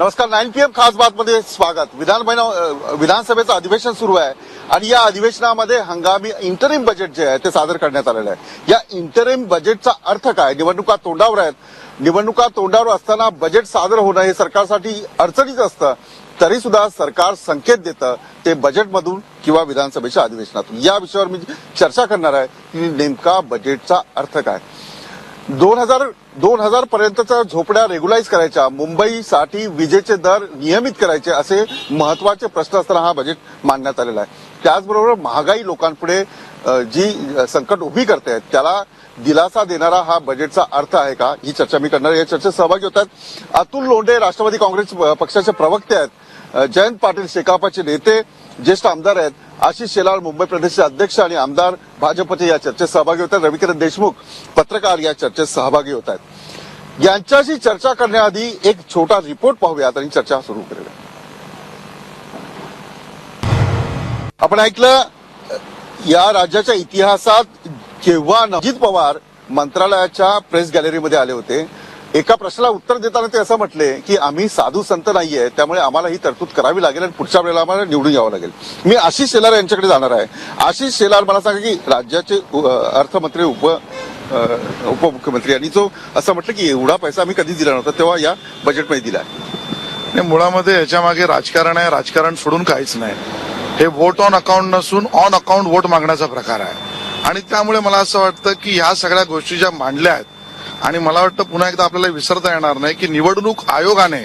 नमस्कार, 9 PM खास बातमध्ये स्वागत। विधानसभेचं अधिवेशन सुरू आहे आणि या अधिवेशनामध्ये हंगामी इंटरिम बजेट जे आहे ते सादर करण्यात आलेलं आहे। या इंटरिम बजेटचा अर्थ काय? निवडणुका तोंडावर आहेत। निवडणुका तोंडावर असताना बजेट सादर होणं हे सरकारसाठी अडचणीचं असतं, तरी सुद्धा सरकार संकेत देतं ते बजेटमधून किंवा विधानसभेच्या अधिवेशनातून। या विषयावर मी चर्चा करणार आहे की नेमका बजेटचा अर्थ काय। 2000 पर्यंतच्या झोपड्या रेग्युलाइज करायच्या, मुंबईसाठी विजेचे दर नियमित करायचे, असे महत्वाचे प्रश्न असताना हा बजेट मांडण्यात आलेला आहे। त्याचबरोबर महागाई लोकांपुढे जी संकट उभी करते त्याला दिलासा देणारा हा बजेटचा अर्थ आहे का, ही चर्चा मी करणार। या चर्चेत सहभागी होतात अतुल लोंढे, राष्ट्रवादी काँग्रेस पक्षाचे प्रवक्ते आहेत, जयंत पाटील, शेकापचे नेते, ज्येष्ठ आमदार आहेत, आशिष शेलार, मुंबई प्रदेशचे अध्यक्ष आणि आमदार भाजपचे या चर्चेत सहभागी होतात, रविकिरण देशमुख पत्रकार या चर्चेत सहभागी होत आहेत। यांच्याशी चर्चा करण्याआधी एक छोटा रिपोर्ट पाहूयात आणि चर्चा सुरू करूया। आपण ऐकलं, या राज्याच्या इतिहासात जेव्हा अजित पवार मंत्रालयाच्या प्रेस गॅलरीमध्ये आले होते, एका प्रश्नाला उत्तर देताना ते असं म्हटले की आम्ही साधू संत नाहीये, त्यामुळे आम्हाला ही तरतूद करावी लागेल आणि पुढच्या वेळेला आम्हाला निवडून यावं लागेल। मी आशिष शेलार यांच्याकडे जाणार आहे। आशिष शेलार, मला सांगा की राज्याचे अर्थमंत्री उपमुख्यमंत्री यांनी जो असं म्हटलं की एवढा पैसा आम्ही कधी दिला नव्हता, तेव्हा या बजेटमध्ये दिला आहे। मुळामध्ये याच्या मागे राजकारण आहे, राजकारण सोडून काहीच नाही। हे वोट ऑन अकाउंट नसून ऑन अकाउंट वोट मागण्याचा प्रकार आहे आणि त्यामुळे मला असं वाटतं की ह्या सगळ्या गोष्टी ज्या मांडल्या आहेत, आणि मला वाटतं पुन्हा एकदा आपल्याला विसरता येणार नाही की निवडणूक आयोगाने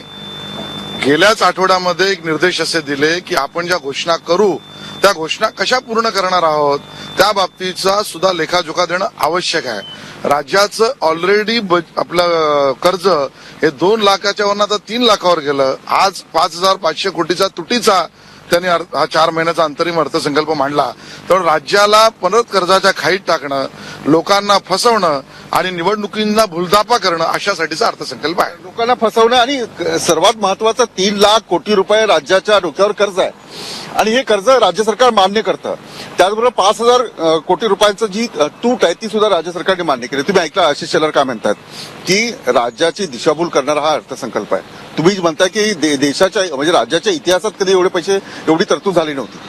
गेल्याच आठवड्यामध्ये एक निर्देश असे दिले की आपण ज्या घोषणा करू त्या घोषणा कशा पूर्ण करणार आहोत त्या बाबतीचा सुद्धा लेखाजोखा देणं आवश्यक आहे। राज्याचं ऑलरेडी आपलं कर्ज हे 2 लाखाच्या वरून आता 3 लाखावर गेलं। आज 5500 कोटीचा तुटीचा त्यांनी हा 4 महिन्याचा अंतरिम अर्थसंकल्प मांडला। तर राज्याला परत कर्जाच्या खाईत टाकणं, लोकांना फसवणं आणि निवडणुकींना भूलदापा करणं अशासाठीचा अर्थसंकल्प आहे। लोकांना फसवणं आणि सर्वात महत्वाचं 3 लाख कोटी रुपये राज्याच्या डोक्यावर कर्ज आहे आणि हे कर्ज राज्य सरकार मान्य करतं। त्याचबरोबर 5000 कोटी रुपयांचं जी तूट आहे ती सुद्धा राज्य सरकारने मान्य केली। तुम्ही ऐकलं आशिष शेलार काय म्हणतात की राज्याची दिशाभूल करणारा हा अर्थसंकल्प आहे। तुम्ही म्हणताय की देशाच्या म्हणजे राज्याच्या इतिहासात कधी एवढी तरतूद झाली नव्हती।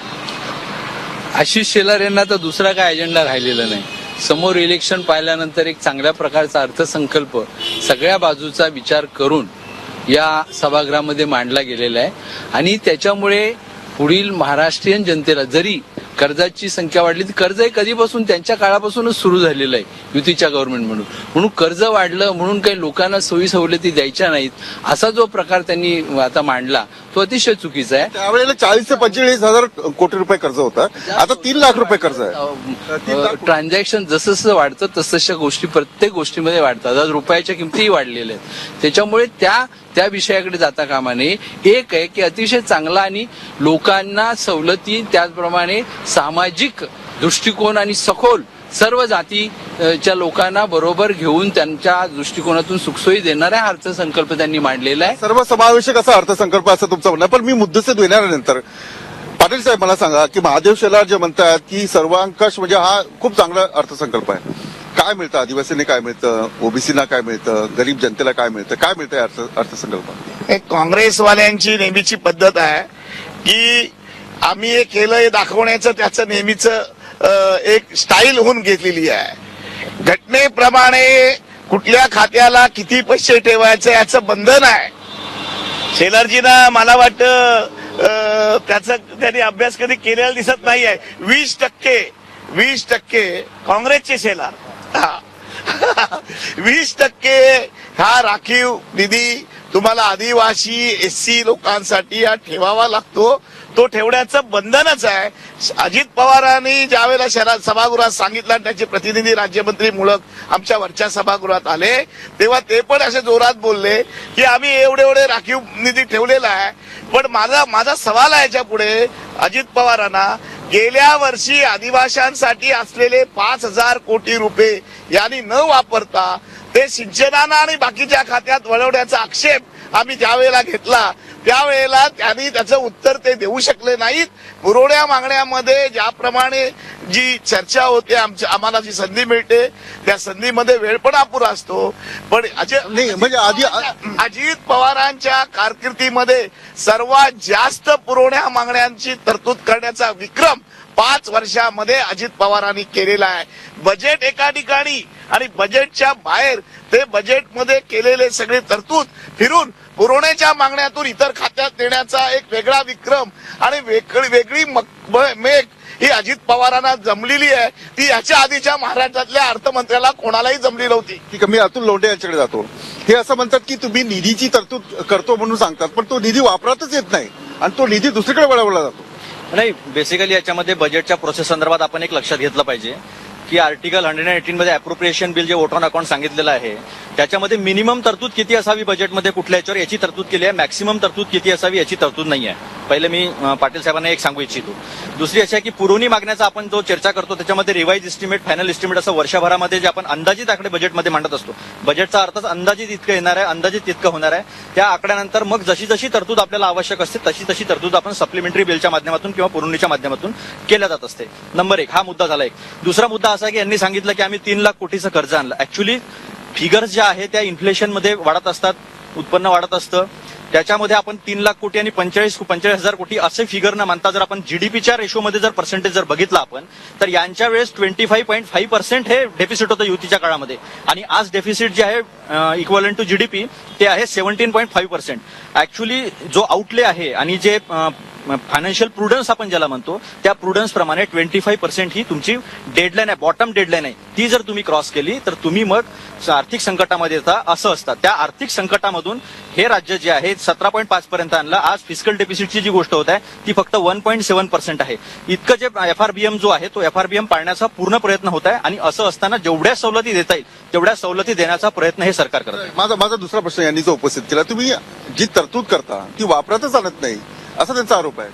आशिष शेलार यांना तर दुसरा काय अजेंडा राहिलेला नाही। समोर इलेक्शन पाहिल्यानंतर एक चांगल्या प्रकारचा अर्थसंकल्प सगळ्या बाजूचा विचार करून या सभागृहामध्ये मांडला गेलेला आहे आणि त्याच्यामुळे पुढील महाराष्ट्रीयन जनतेला जरी कर्जाची संख्या वाढली, तर कर्ज हे कधीपासून त्यांच्या काळापासूनच सुरू झालेलं आहे युतीच्या गव्हर्नमेंट म्हणून कर्ज वाढलं म्हणून काही लोकांना सोयी सवलती द्यायच्या नाहीत असा जो प्रकार त्यांनी आता मांडला तो अतिशय चुकीचा आहे। त्यावेळेला 40 ते 45 कोटी रुपये कर्ज होतं, आता 3 लाख रुपये कर्ज आहे। ट्रान्झॅक्शन जसं वाढतं तसं गोष्टी प्रत्येक गोष्टीमध्ये वाढतात। आज रुपयाच्या किमतीही वाढलेल्या आहेत, त्याच्यामुळे त्या विषयाकडे जाता कामा नये। एक आहे की अतिशय चांगला आणि लोकांना सवलती, त्याचप्रमाणे सामाजिक दृष्टिकोन आणि सखोल सर्व जातीच्या लोकांना बरोबर घेऊन त्यांच्या दृष्टिकोनातून सुखसोयी देणारा अर्थसंकल्प त्यांनी मांडलेला आहे। सर्वसमावेशक असा अर्थसंकल्प असं तुमचं म्हणणं। पण मी मुद्देसूद देण्यानंतर पाटील साहेब मला सांगा की महादेव शेलार जे म्हणतात की सर्वांकष म्हणजे हा खूप चांगला अर्थसंकल्प आहे, काय मिळतं आदिवासींना, काय मिळतं ओबीसीना, काय मिळतं गरीब जनतेला, काय मिळतं या अर्थसंकल्पात? काँग्रेसवाल्यांची नेहमीची पद्धत आहे की आम्ही हे केलं हे दाखवण्याचं त्याचं नेहमीच एक स्टाईल होऊन घेतलेली आहे। घटनेप्रमाणे कुठल्या खात्याला किती पैसे ठेवायचे याचं बंधन आहे। शेलारजींना मला वाटतं त्यांनी अभ्यास कधी केलेला दिसत नाहीये। 20% काँग्रेसचे शेलार 20% हा राखीव निधी तुम्हाला आदिवासी एससी लोकांसाठी हा ठेवावा लागतो, तो ठेवण्याचं बंधनच आहे। अजित पवारांनी ज्यावेळेला सभागृहात सांगितलं, त्याचे प्रतिनिधी राज्यमंत्री मुळक आमच्या वरच्या सभागृहात आले, तेव्हा ते पण असे जोरात बोलले की आम्ही एवढे राखीव निधी ठेवलेला आहे। पण माझा सवाल आहे याच्या पुढे अजित पवारांना, गेल्या वर्षी आदिवासींसाठी असलेले 5000 कोटी रुपये यांनी न वापरता ते सिंचनाना आणि बाकीच्या खात्यात वळवण्याचा आक्षेप आम्ही ज्या वेळेला घेतला त्यावेळेला त्यांनी त्याचं उत्तर ते देऊ शकले नाहीत. पुरवण्या मागण्यामध्ये ज्याप्रमाणे जी चर्चा होते आम्हाला जी संधी मिळते त्या संधीमध्ये वेळ पण अपुरा असतो. पण नाही, म्हणजे आधी अजित पवारांच्या कारकिर्दीमध्ये सर्वात जास्त पुरवण्या मागण्यांची तरतूद करण्याचा विक्रम 5 वर्षामध्ये अजित पवारांनी केलेला आहे. बजेट एका ठिकाणी आणि बजेटच्या बाहेर ते बजेटमध्ये केलेले सगळे तरतूद फिरून पुरवण्याच्या मागण्यातून इतर खात्यात देण्याचा एक वेगळा विक्रम आणि वेगळी मेघ ही अजित पवारांना जमलेली आहे. ती याच्या आधीच्या महाराष्ट्रातल्या अर्थमंत्र्याला कोणालाही जमली नव्हती. ठीक आहे, मी अतुल लोंढे यांच्याकडे जातो. हे असं म्हणतात की तुम्ही निधीची तरतूद करतो म्हणून सांगतात, पण तो निधी वापरातच येत नाही आणि तो निधी दुसरीकडे वळवला जातो. नाही, बेसिकली याच्यामध्ये बजेटच्या प्रोसेस संदर्भात आपण एक लक्षात घेतलं पाहिजे की आर्टिकल 118 मध्ये अप्रोप्रिएशन बिल जे वोट ऑन अकाउंट सांगितलेलं आहे त्याच्यामध्ये मिनिमम तरतूद किती असावी बजेटमध्ये कुठल्या याच्यावर याची तरतूद केली आहे, मॅक्सिमम तरतूद किती असावी याची तरतूद नाही आहे. पहिले मी पाटील साहेबांना एक सांगू इच्छितो. दुसरी अशी आहे की पुरवणी मागण्याचा आपण जो चर्चा करतो त्याच्यामध्ये रिवाइज एस्टिमेट, फायनल एस्टिमेट असं वर्षभरामध्ये जे आपण अंदाजित आकडे बजेटमध्ये मांडत असतो. बजेटचा अर्थच अंदाजित इतकं येणार आहे, अंदाजित तितकं होणार आहे. त्या आकड्यानंतर मग जशी जशी तरतूद आपल्याला आवश्यक असते तशी तशी तरतूद आपण सप्लिमेंटरी बिलच्या माध्यमातून किंवा पुरवणीच्या माध्यमातून केल्या जात असते. नंबर 1 हा मुद्दा झाला. एक दुसरा मुद्दा असा की यांनी सांगितलं की आम्ही 3 लाख कोटीचं कर्ज आणलं. ऍक्च्युली फिगर्स ज्या आहे त्या इन्फ्लेशनमध्ये वाढत असतात, उत्पन्न वाढत असतं. त्याच्यामध्ये आपण 3 लाख कोटी आणि 45,000 कोटी असे फिगर न मानता जर आपण जीडीपीच्या रेशोमध्ये जर पर्सेंटेज जर बघितला आपण तर यांच्या वेळेस 25.5% हे डेफिसिट होतं युतीच्या काळामध्ये आणि आज डेफिसिट जे आहे इक्वलंट टू जीडीपी ते आहे 17.5%. ऍक्च्युली जो आउटले आहे आणि जे फायनान्शियल प्रुडन्स आपण ज्याला म्हणतो त्या प्रुडन्स प्रमाणे 25% ही तुमची डेडलाईन आहे, बॉटम डेडलाईन आहे. ती जर तुम्ही क्रॉस केली तर तुम्ही मग आर्थिक संकटामध्ये येता असं असतं. त्या आर्थिक संकटामधून हे राज्य जे आहे 17.5 पर्यंत आणलं. आज फिस्कल डेफिसिटची जी गोष्ट होत आहे ती फक्त 1.7% आहे. इतकं जे एफआरबीएम जो आहे तो एफआरबीएम पाळण्याचा पूर्ण प्रयत्न होत आहे आणि असं असताना जेवढ्या सवलती देता येईल तेवढ्या सवलती देण्याचा प्रयत्न हे सरकार करत आहे. माझा दुसरा प्रश्न यांनी जो उपस्थित केला, तुम्ही जी तरतूद करता ती वापरातच आणत नाही असा त्यांचा आरोप आहे.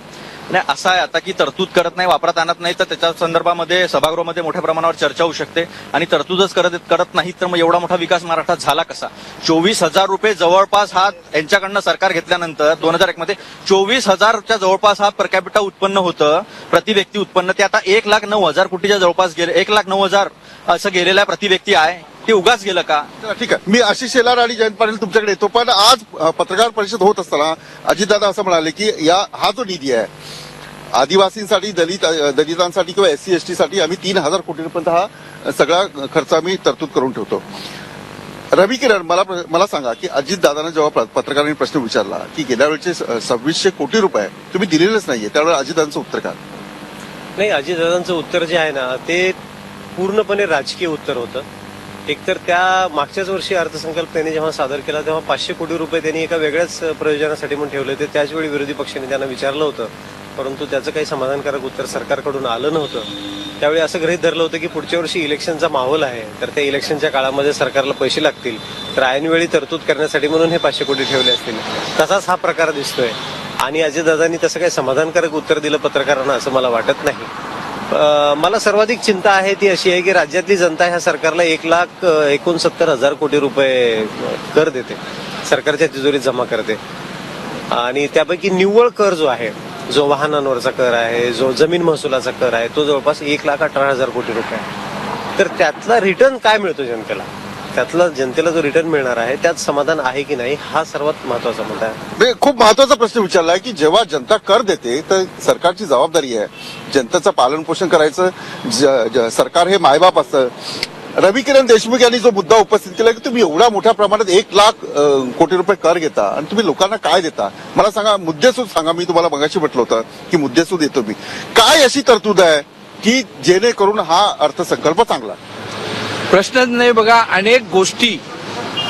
नाही, असं आहे आता की तरतूद करत नाही, वापरात आणत नाही तर त्याच्या संदर्भामध्ये सभागृहामध्ये मोठ्या प्रमाणावर चर्चा होऊ शकते आणि तरतूदच करत नाही तर मग एवढा मोठा विकास महाराष्ट्रात झाला कसा? 24,000 रुपये जवळपास हा यांच्याकडनं सरकार घेतल्यानंतर 2001 मध्ये 24,000च्या जवळपास हा पर कॅपिटा उत्पन्न होतं, प्रति व्यक्ती उत्पन्न. ते आता 1,09,000 कोटीच्या जवळपास गेले, 1,09,000 असं गेलेलं आहे प्रति व्यक्ती आहे. ते उगाच गेलं का? ठीक आहे, मी आशिष शेलार आणि जयंत पाटील तुमच्याकडे येतो. पण आज पत्रकार परिषद होत असताना अजितदादा असं म्हणाले की हा जो निधी आहे आदिवासींसाठी, दलितांसाठी किंवा SC ST साठी आम्ही 3,000 कोटींपर्यंत हा सगळा खर्च आम्ही तरतूद करून ठेवतो. रवी किरण, मला सांगा की अजितदादांना जेव्हा पत्रकारांनी प्रश्न विचारला की गेल्या वेळचे 2,600 कोटी रुपये तुम्ही दिलेलेच नाहीये, त्यावेळेला अजितदादांचं उत्तर काय? नाही, अजितदादांचं उत्तर जे आहे ना ते पूर्णपणे राजकीय उत्तर होतं. एकतर त्या मागच्याच वर्षी अर्थसंकल्प त्यांनी जेव्हा सादर केला तेव्हा 500 कोटी रुपये त्यांनी एका वेगळ्याच प्रयोजनासाठी म्हणून ठेवले होते. त्याचवेळी विरोधी पक्षाने त्यांना विचारलं होतं, परंतु त्याचं काही समाधानकारक उत्तर सरकारकडून आलं नव्हतं. त्यावेळी असं गृहीत धरलं होतं की पुढच्या वर्षी इलेक्शनचा माहोल आहे तर त्या इलेक्शनच्या काळामध्ये सरकारला पैसे लागतील तर ऐनवेळी तरतूद करण्यासाठी म्हणून हे 500 कोटी ठेवले असतील. तसाच हा प्रकार दिसतोय आणि अजितदादांनी तसं काही समाधानकारक उत्तर दिलं पत्रकारांना असं मला वाटत नाही. मला सर्वाधिक चिंता आहे ती अशी आहे की राज्यातली जनता ह्या सरकारला 1,69,000 कोटी रुपये कर देते, सरकारच्या तिजोरीत जमा करते आणि त्यापैकी निव्वळ कर जो आहे, जो वाहनांवरचा कर आहे, जो जमीन महसुलाचा कर आहे, तो जवळपास 1,18,000 कोटी रुपये आहे. तर त्यातला रिटर्न काय मिळतो जनतेला, त्यातला जनतेला जो रिटर्न मिळणार आहे त्यात समाधान आहे की नाही हा सर्वात महत्वाचा मुद्दा आहे. खूप महत्वाचा प्रश्न विचारला आहे की जेव्हा जनता कर देते तर सरकारची जबाबदारी आहे जनतेचं पालन पोषण करायचं. सरकार हे मायबाप असतं. रवी किरण देशमुख यांनी जो मुद्दा उपस्थित केला की तुम्ही एवढ्या मोठ्या प्रमाणात 1,00,000 कोटी रुपये कर घेता आणि तुम्ही लोकांना काय देता, मला सांगा, मुद्देसूद सांगा. मी तुम्हाला मगाशी म्हटलं होतं की मुद्देसूद देतो मी. काय अशी तरतूद आहे की जेणेकरून हा अर्थसंकल्प चांगला? प्रश्नच नाही. बघा, अनेक गोष्टी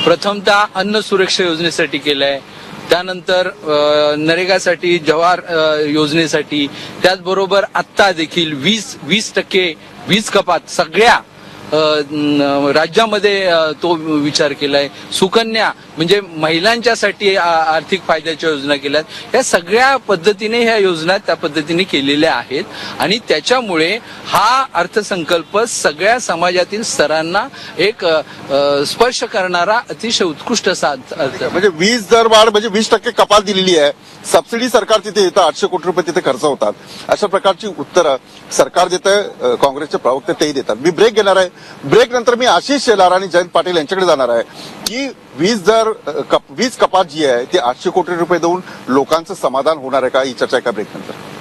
प्रथमतः अन्न सुरक्षा योजनेसाठी केलंय, त्यानंतर नरेगासाठी, जवाहर योजनेसाठी, त्याचबरोबर आत्ता देखील 20% वीज कपात सगळ्या राज्यामध्ये तो विचार केलाय. सुकन्या म्हणजे महिलांच्यासाठी आर्थिक फायद्याच्या योजना केल्यात. या सगळ्या पद्धतीने ह्या योजना त्या पद्धतीने केलेल्या आहेत आणि त्याच्यामुळे हा अर्थसंकल्प सगळ्या समाजातील स्तरांना एक स्पर्श करणारा अतिशय उत्कृष्ट असा अर्थ. म्हणजे वीज दर वाढ म्हणजे 20% कपात दिलेली आहे. सबसिडी सरकार तिथे येतं, 800 कोटी रुपये तिथे खर्च होतात. अशा प्रकारची उत्तरं सरकार देतं, काँग्रेसचे प्रवक्ते तेही देतात. मी ब्रेक घेणार आहे. ब्रेक नंतर मी आशिष शेलार आणि जयंत पाटील यांच्याकडे जाणार आहे की वीज कपात जी आहे ती 800 कोटी रुपये देऊन लोकांचं समाधान होणार आहे का, ही चर्चा एका ब्रेक नंतर.